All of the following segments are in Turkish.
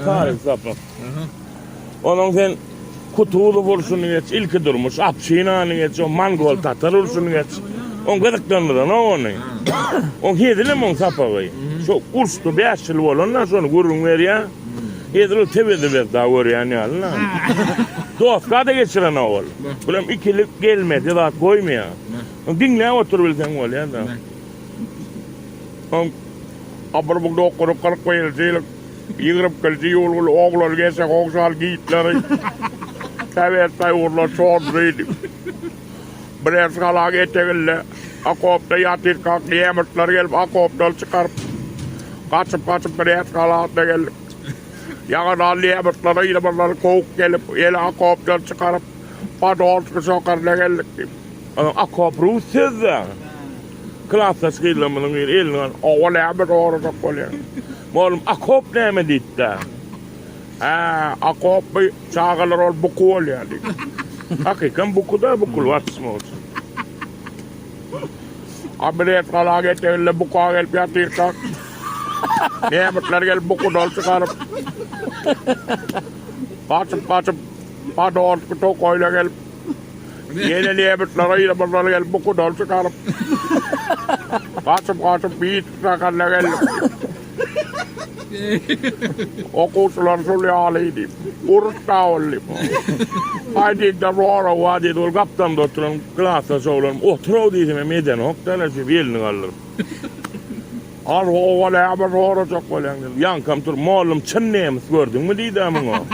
Tarih sapı. Onun sen kutuğulu vuruşunu geç, ilki durmuş, apşinanı geç, o mangol tatar vuruşunu geç. On gıdıklanırdan o onu. On hedilim on sapavayı. Şu kurstu 5 yıl olanlar sonra gurun ver ya. Hedilim tebedi ver daha var yani alına. Dostka da geçiren ol. Ulan ikilik gelmedi daha koymuyor. Dinle otur bilsen ol ya da. Abur bugda okurup kalıp koyulsaylık. Yığırıp kılsı yolgulu oğlar gelse oğsal giyitleri. Severtay uğurlar çoğunruydu. Birer skala getirgille. Akopta yatır kalk yemirtler gelip akoptan çıkarıp. Kaçıp birer skala atla gelip. Yağınan yemirtleri yılımlar kovuk gelip. Yeli akoptan çıkarıp. Padolskı sokarına geldik. Akop ruhsuz da. Klasa skillamının elinin oğlayamı doğru sokuyor. Malum akop ne mi ditti? Akop bir çağırır ol buku ol yani. Hakikan buku da bukul vatsım olsun. Abiret kala getirle buku gelip yatır kalk. Nimetler gelip buku dol çıkarıp. Kaçıp padolskı tokoyla gelip. Yeni nimetler ayırmalar gelip buku dol çıkarıp. Kaçıp bir sakarla gelip. Okusular sulyalıydı. Urutta oldu. Haydi de roğra vadi dol kaptan doktorun klasa soğularım. Otur diyeceğim meden hoktalar ki belini alırım. Al oğla ama roğra çok olan. Yankam tur malum çın neymiş gördün mü diydi ama o.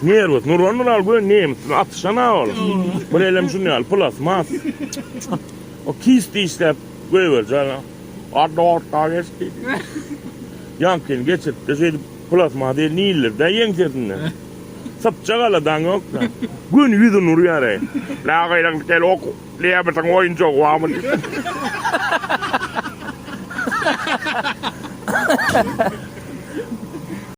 Nervus nuronun al böyle neymiş atışana ol. Böyle şunu al plus mas. O kisti işte böyle canım. Adda orta geçti. Yankın geçirdi. Şey plasma değil niiller de yengesinler. Sapçakala dan yok da. Gün yüzü nur yare. La gayran tel oku. Liya betang oyuncu var mı?